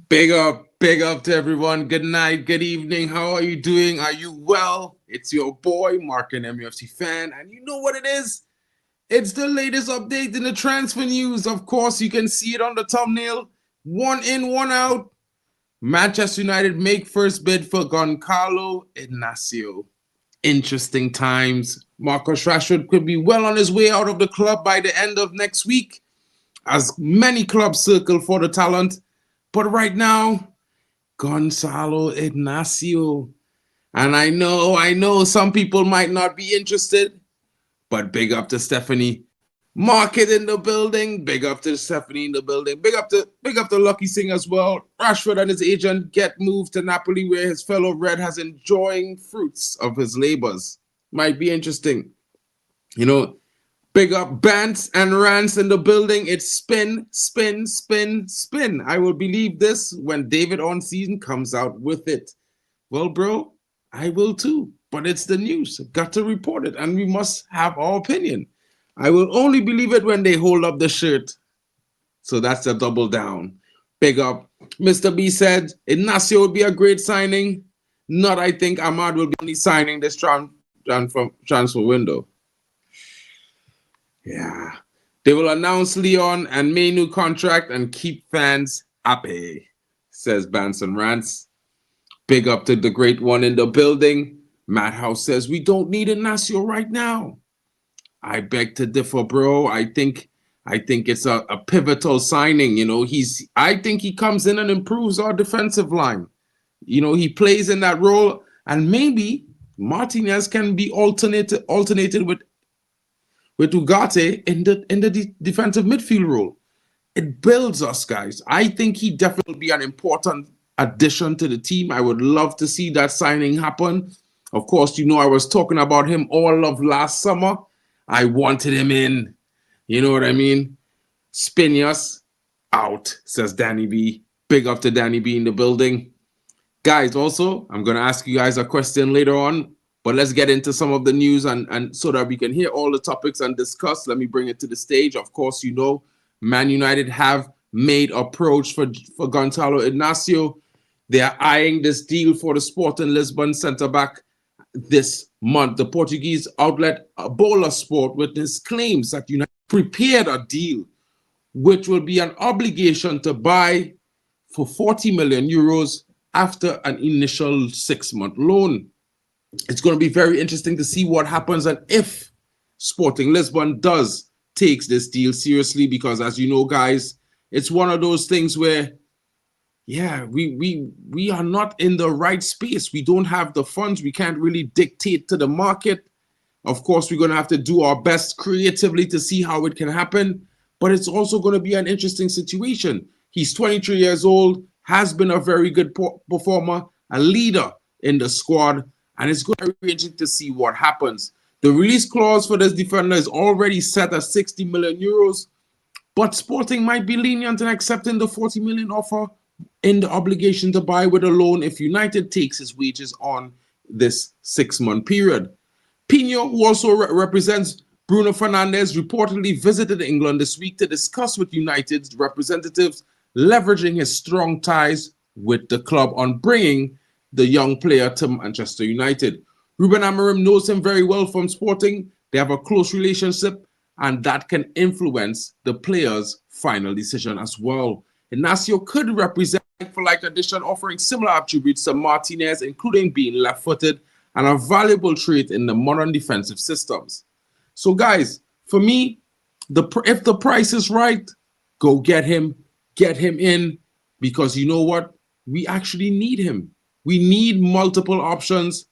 Big up to everyone. Good night, good evening. How are you doing? Are you well? It's your boy, Mark, an MUFC fan, and you know what it is? It's the latest update in the transfer news. Of course, you can see it on the thumbnail. One in, one out. Manchester United make first bid for Gonçalo Inácio. Interesting times. Marcus Rashford could be well on his way out of the club by the end of next week, as many clubs circle for the talent. But right now, Gonçalo Inácio. And I know some people might not be interested, but big up to Stephanie. Market in the building. Big up to Stephanie in the building. Big up to Lucky Singh as well. Rashford and his agent get moved to Napoli, where his fellow Red has enjoying fruits of his labors. Might be interesting. You know, big up Bants and Rants in the building. It's spin, spin, spin, spin. I will believe this when David on season comes out with it. Well, bro, I will too. But it's the news. Got to report it. And we must have our opinion. I will only believe it when they hold up the shirt. So that's a double down. Big up. Mr. B said, Inácio would be a great signing. Not, I think, Ahmad will be only signing this transfer window. Yeah. They will announce Leon and May new contract and keep fans happy, says Banson Rants. Big up to the great one in the building. Matt House says, we don't need Inácio right now. I beg to differ, bro. I think it's a pivotal signing. You know, I think he comes in and improves our defensive line. You know, he plays in that role, and maybe Martinez can be alternated with Ugarte in the defensive midfield role. It builds us, guys. I think he definitely will be an important addition to the team. I would love to see that signing happen. Of course, you know, I was talking about him all of last summer. I wanted him in. You know what I mean? Spinius out, says Danny B. Big up to Danny B in the building. Guys, also, I'm going to ask you guys a question later on, but let's get into some of the news and so that we can hear all the topics and discuss. Let me bring it to the stage. Of course, you know, Man United have made approach for Gonçalo Inácio. They are eyeing this deal for the Sporting Lisbon centre-back this month. The Portuguese outlet Bola Sport witness claims that United prepared a deal which will be an obligation to buy for 40 million euros after an initial 6-month loan. It's going to be very interesting to see what happens and if Sporting Lisbon does takes this deal seriously, because as you know, guys, it's one of those things where yeah, we are not in the right space. We don't have the funds. We can't really dictate to the market. Of course, we're going to have to do our best creatively to see how it can happen. But it's also going to be an interesting situation. He's 23 years old, has been a very good performer, a leader in the squad, and it's going to be interesting to see what happens. The release clause for this defender is already set at 60 million euros, but Sporting might be lenient in accepting the 40 million offer in the obligation to buy with a loan if United takes his wages on this 6-month period. Pino, who also represents Bruno Fernandes, reportedly visited England this week to discuss with United's representatives, leveraging his strong ties with the club on bringing the young player to Manchester United. Ruben Amorim knows him very well from Sporting. They have a close relationship, and that can influence the player's final decision as well. Inácio could represent like-for-like addition, offering similar attributes to Martinez, including being left-footed and a valuable trait in the modern defensive systems. So, guys, for me, if the price is right, go get him in, because you know what? We actually need him. We need multiple options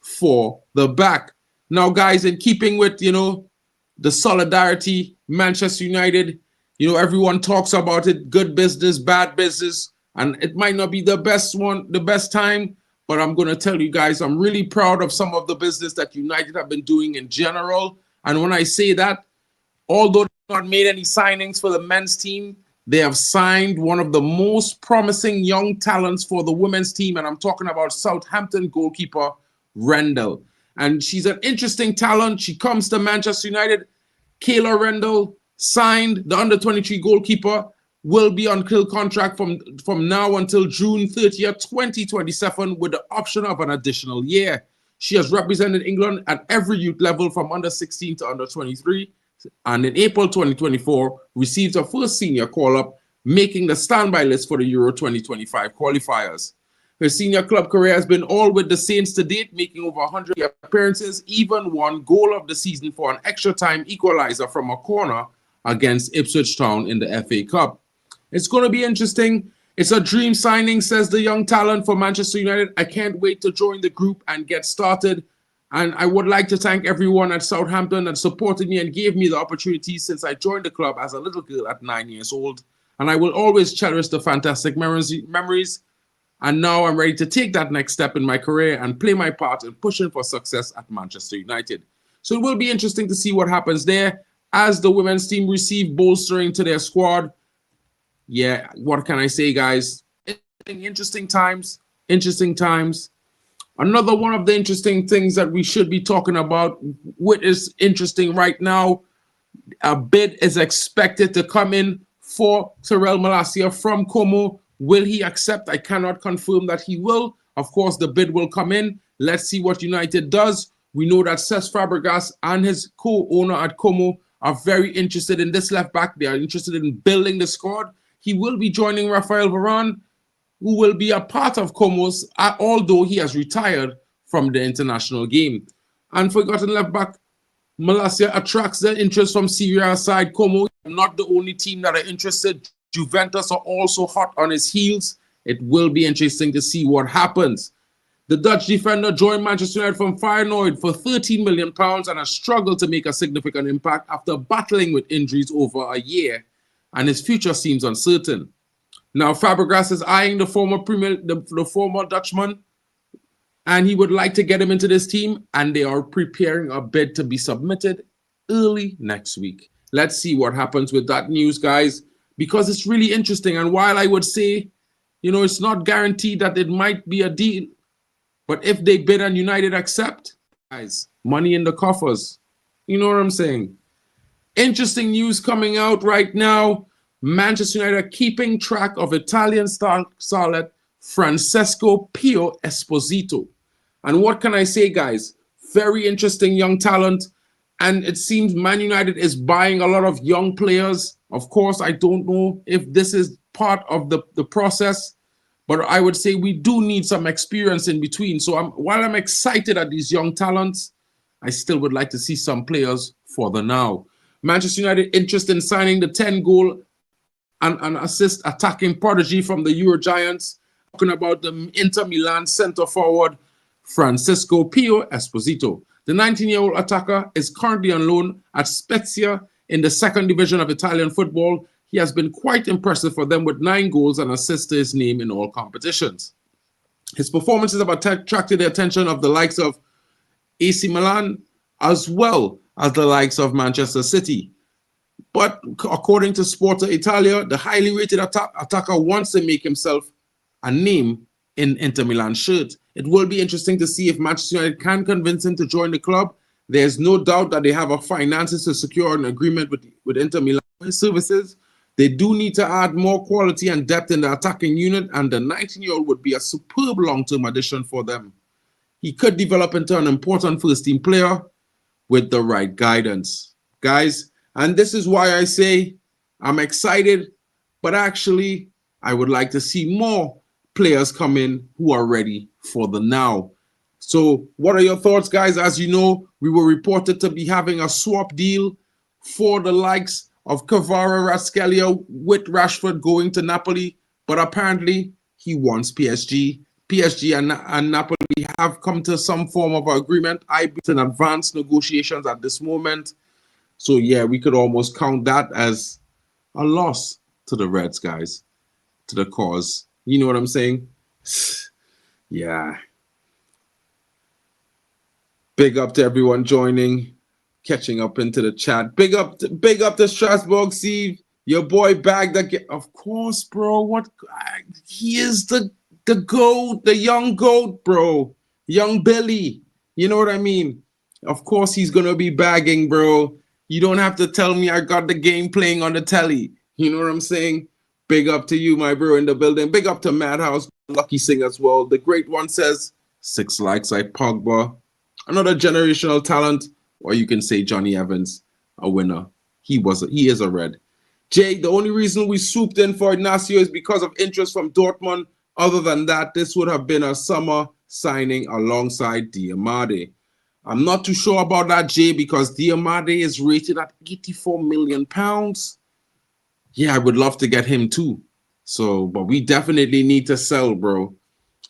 for the back. Now, guys, in keeping with, you know, the solidarity, Manchester United, you know, everyone talks about it, good business, bad business, and it might not be the best time, but I'm going to tell you guys, I'm really proud of some of the business that United have been doing in general. And when I say that, although they've not made any signings for the men's team, they have signed one of the most promising young talents for the women's team, and I'm talking about Southampton goalkeeper Rendell. And she's an interesting talent. She comes to Manchester United. Kayla Rendell, signed the under-23 goalkeeper, will be on contract from now until June 30th, 2027, with the option of an additional year. She has represented England at every youth level from under 16 to under 23, and in April 2024, received her first senior call-up, making the standby list for the Euro 2025 qualifiers. Her senior club career has been all with the Saints to date, making over 100 appearances, even won goal of the season for an extra time equalizer from a corner against Ipswich Town in the FA Cup. It's going to be interesting. It's a dream signing, says the young talent for Manchester United. I can't wait to join the group and get started. And I would like to thank everyone at Southampton that supported me and gave me the opportunity since I joined the club as a little girl at 9 years old. And I will always cherish the fantastic memories. And now I'm ready to take that next step in my career and play my part in pushing for success at Manchester United. So it will be interesting to see what happens there as the women's team receive bolstering to their squad. Yeah, what can I say, guys? Interesting times. Another one of the interesting things that we should be talking about, what is interesting right now, a bid is expected to come in for Tyrell Malacia from Como. Will he accept? I cannot confirm that he will. Of course, the bid will come in. Let's see what United does. We know that Cesc Fabregas and his co-owner at Como are very interested in this left back. They are interested in building the squad. He will be joining Rafael Varane, who will be a part of Como's, although he has retired from the international game. And forgotten left back, Malacia attracts the interest from Serie A side Como. Not the only team that are interested. Juventus are also hot on his heels. It will be interesting to see what happens. The Dutch defender joined Manchester United from Feyenoord for £13 million and has struggled to make a significant impact after battling with injuries over a year, and his future seems uncertain. Now, Fabregas is eyeing the former Dutchman, and he would like to get him into this team, and they are preparing a bid to be submitted early next week. Let's see what happens with that news, guys, because it's really interesting. And while I would say, it's not guaranteed that it might be a deal, but if they bid and United accept, guys, money in the coffers. You know what I'm saying? Interesting news coming out right now. Manchester United are keeping track of Italian starlet Francesco Pio Esposito. And what can I say, guys? Very interesting young talent. And it seems Man United is buying a lot of young players. Of course, I don't know if this is part of the process, but I would say we do need some experience in between. So while I'm excited at these young talents, I still would like to see some players for the now. Manchester United interested in signing the 10-goal and assist attacking prodigy from the Euro Giants. Talking about the Inter Milan centre forward, Francesco Pio Esposito. The 19-year-old attacker is currently on loan at Spezia in the second division of Italian football. He has been quite impressive for them with 9 goals and assists to his name in all competitions. His performances have attracted the attention of the likes of AC Milan as well as the likes of Manchester City. But according to Sporta Italia, the highly rated attacker wants to make himself a name in Inter Milan shirt. It will be interesting to see if Manchester United can convince him to join the club. There's no doubt that they have a finances to secure an agreement with Inter Milan services. They do need to add more quality and depth in the attacking unit, and the 19-year-old would be a superb long-term addition for them. He could develop into an important first-team player with the right guidance. Guys, and this is why I say I'm excited, but actually I would like to see more players come in who are ready for the now. So what are your thoughts, guys? As you know, we were reported to be having a swap deal for the likes of Kvara with Rashford going to Napoli, but apparently he wants PSG. PSG and Napoli have come to some form of agreement. I believe in advanced negotiations at this moment. So yeah, we could almost count that as a loss to the Reds, guys, to the cause. You know what I'm saying? Yeah. Big up to everyone joining, catching up into the chat. Big up to Strasbourg, Steve. Your boy bagged again. Of course, bro. What? He is the goat, the young goat, bro. Young Billy. You know what I mean? Of course he's gonna be bagging, bro. You don't have to tell me I got the game playing on the telly. You know what I'm saying? Big up to you, my bro, in the building. Big up to Madhouse, Lucky Singh as well. The great one says, 6 likes like Pogba. Another generational talent, or you can say Johnny Evans, a winner. He is a red. Jay, the only reason we swooped in for Ignacio is because of interest from Dortmund. Other than that, this would have been a summer signing alongside Diamade. I'm not too sure about that, Jay, because Diamade is rated at £84 million. Yeah, I would love to get him too. So, but we definitely need to sell, bro.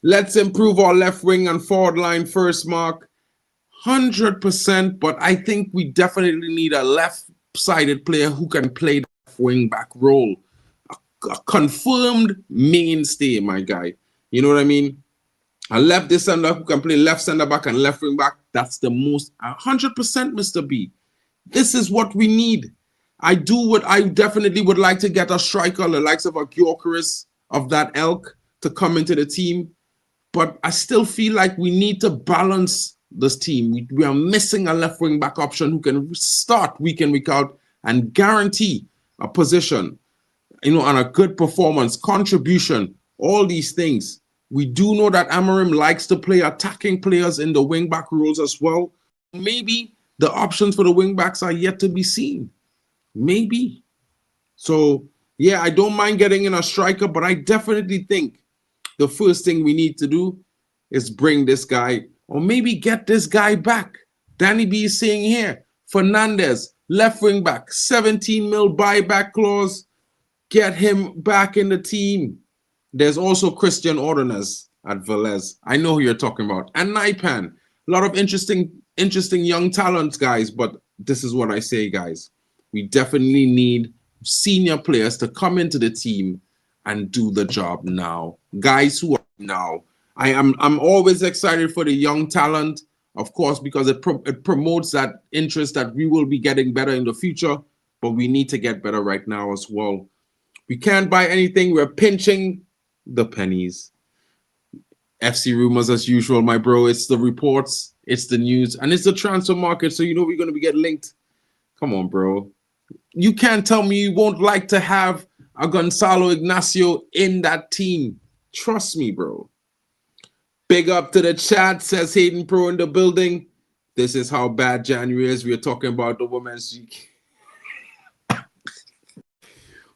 Let's improve our left wing and forward line first, Mark. 100%, but I think we definitely need a left-sided player who can play the wing back role. A confirmed mainstay, my guy. You know what I mean? A left defender who can play left center back and left wing back. That's the most 100%, Mr. B. This is what we need. I definitely would like to get a striker, the likes of a Gyökeres of that ilk, to come into the team. But I still feel like we need to balance this team. We are missing a left wing back option who can start week in, week out and guarantee a position, you know, and a good performance, contribution, all these things. We do know that Amorim likes to play attacking players in the wing back roles as well. Maybe the options for the wing backs are yet to be seen. Maybe. So, yeah, I don't mind getting in a striker, but I definitely think the first thing we need to do is bring this guy, or maybe get this guy back. Danny B is saying here, Fernandez, left wing back, 17 mil buyback clause. Get him back in the team. There's also Christian Ordonez at Velez. I know who you're talking about. And Naipan. A lot of interesting young talents, guys. But this is what I say, guys. We definitely need senior players to come into the team and do the job now. Guys who are now. I'm always excited for the young talent, of course, because it promotes that interest that we will be getting better in the future. But we need to get better right now as well. We can't buy anything. We're pinching the pennies. FC rumors as usual, my bro. It's the reports, it's the news, and it's the transfer market. So you know we're going to be getting linked. Come on, bro. You can't tell me you won't like to have a Gonçalo Inácio in that team. Trust me, bro. Big up to the chat, says Hayden Pro in the building. This is how bad January is. We are talking about the women's league.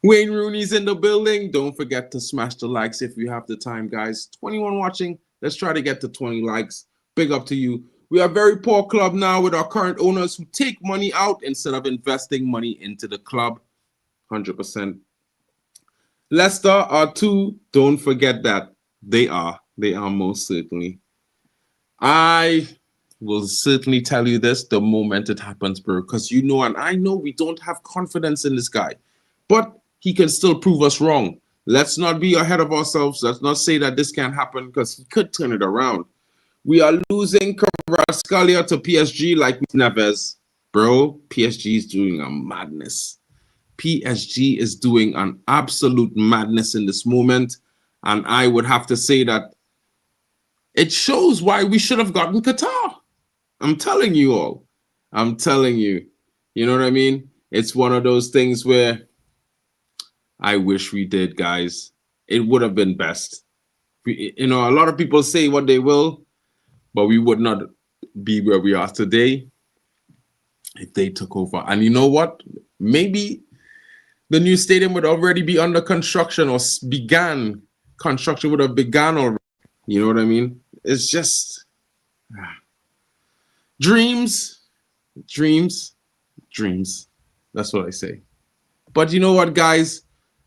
Wayne Rooney's in the building. Don't forget to smash the likes if you have the time, guys. 21 watching. Let's try to get to 20 likes. Big up to you. We are a very poor club now with our current owners who take money out instead of investing money into the club. 100%. Leicester are 2. Don't forget that. They are. They are most certainly. I will certainly tell you this the moment it happens, bro. Because you know, and I know we don't have confidence in this guy. But he can still prove us wrong. Let's not be ahead of ourselves. Let's not say that this can't happen because he could turn it around. We are losing Kvaratskhelia to PSG like Neves. Bro, PSG is doing a madness. PSG is doing an absolute madness in this moment. And I would have to say that it shows why we should have gotten Qatar. I'm telling you all. I'm telling you. You know what I mean? It's one of those things where I wish we did, guys. It would have been best. You know, a lot of people say what they will, but we would not be where we are today if they took over. And you know what? Maybe the new stadium would already be under construction or began. Construction would have begun already. You know what I mean? It's just dreams. That's what I say. But you know what, guys?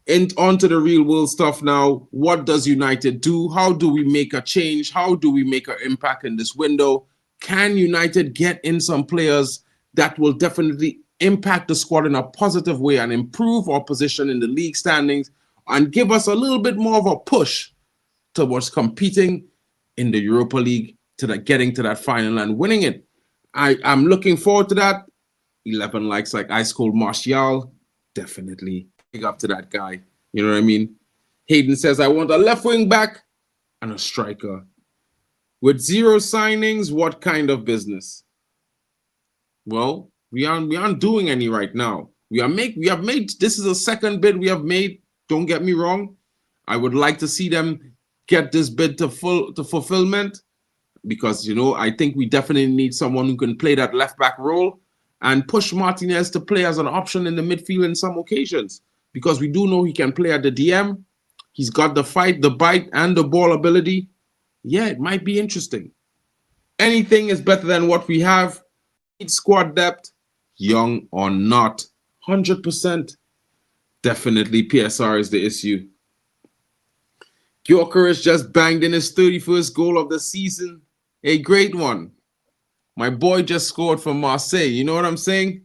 And on to the real world stuff now. What does United do? How do we make a change? How do we make an impact in this window? Can United get in some players that will definitely impact the squad in a positive way and improve our position in the league standings and give us a little bit more of a push towards competing in the Europa League, to getting to that final and winning it? I'm looking forward to that. 11 likes like Ice Cold Martial. Definitely. Big up to that guy. You know what I mean? Hayden says, I want a left wing back and a striker. With 0 signings, what kind of business? Well, We aren't doing any right now. We have made this is a second bid we have made. Don't get me wrong. I would like to see them get this bid to fulfillment, because I think we definitely need someone who can play that left back role and push Martinez to play as an option in the midfield in some occasions, because we do know he can play at the DM. He's got the fight, the bite, and the ball ability. Yeah, it might be interesting. Anything is better than what we have. Need squad depth, young or not, 100%. Definitely PSR is the issue. Gyökeres just banged in his 31st goal of the season. A great one. My boy just scored for Marseille. You know what I'm saying?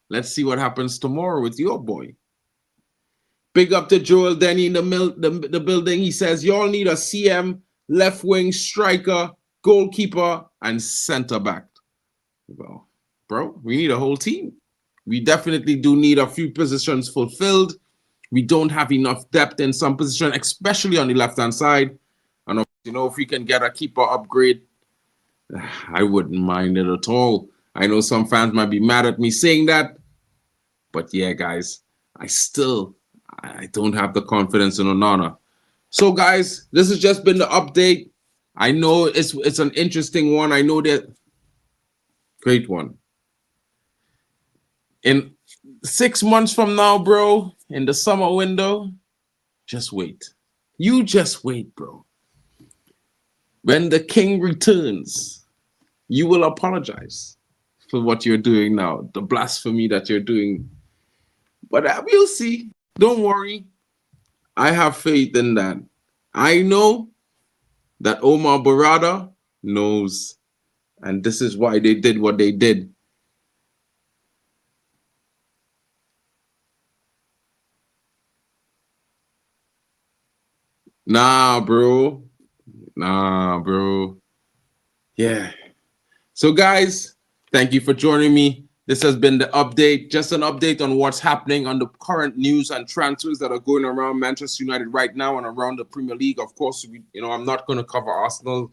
Let's see what happens tomorrow with your boy. Big up to Joel Denny in the building. He says, y'all need a CM, left wing, striker, goalkeeper, and center back. Well, bro, we need a whole team. We definitely do need a few positions fulfilled. We don't have enough depth in some positions, especially on the left-hand side. And, if we can get a keeper upgrade, I wouldn't mind it at all. I know some fans might be mad at me saying that. But yeah, guys, I don't have the confidence in Onana. So, guys, this has just been the update. I know it's an interesting one. I know that. Great one. In 6 months from now, bro, in the summer window, just wait. You just wait, bro. When the king returns, you will apologize for what you're doing now, the blasphemy that you're doing. But we'll see. Don't worry. I have faith in that. I know that Omar Barada knows, and this is why they did what they did. Nah, bro. Yeah. So, guys, thank you for joining me. This has been the update, just an update on what's happening on the current news and transfers that are going around Manchester United right now and around the Premier League. Of course, I'm not going to cover Arsenal.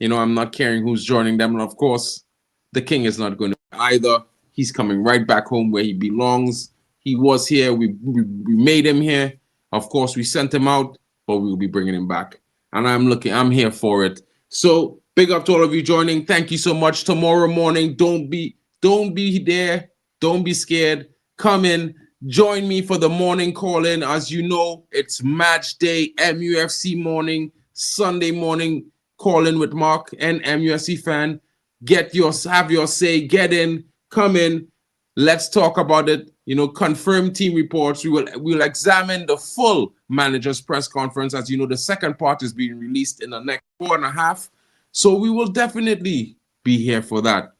I'm not caring who's joining them. And of course, the king is not going to either. He's coming right back home where he belongs. He was here. We made him here. Of course, we sent him out, but we will be bringing him back. And I'm here for it. So big up to all of you joining. Thank you so much. Tomorrow morning, don't be there. Don't be scared. Come in. Join me for the morning call-in. As you know, it's match day, MUFC morning, Sunday morning call-in with Mark and MUFC fan. Have your say. Get in. Come in. Let's talk about it. Confirm team reports. We'll examine the full manager's press conference. As you know, the second part is being released in the next 4.5. So we will definitely be here for that.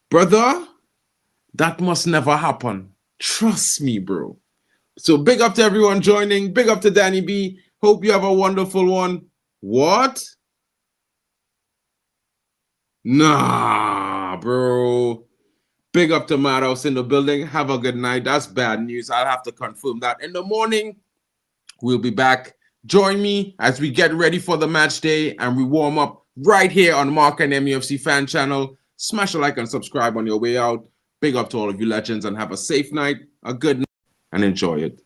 Brother, that must never happen. Trust me, bro. So big up to everyone joining. Big up to Danny B. Hope you have a wonderful one. What? Nah, bro. Big up to Madhouse in the building. Have a good night. That's bad news. I'll have to confirm that. In the morning, we'll be back. Join me as we get ready for the match day and we warm up right here on Mark and MUFC fan channel. Smash a like and subscribe on your way out. Big up to all of you legends and have a safe night, a good night, and enjoy it.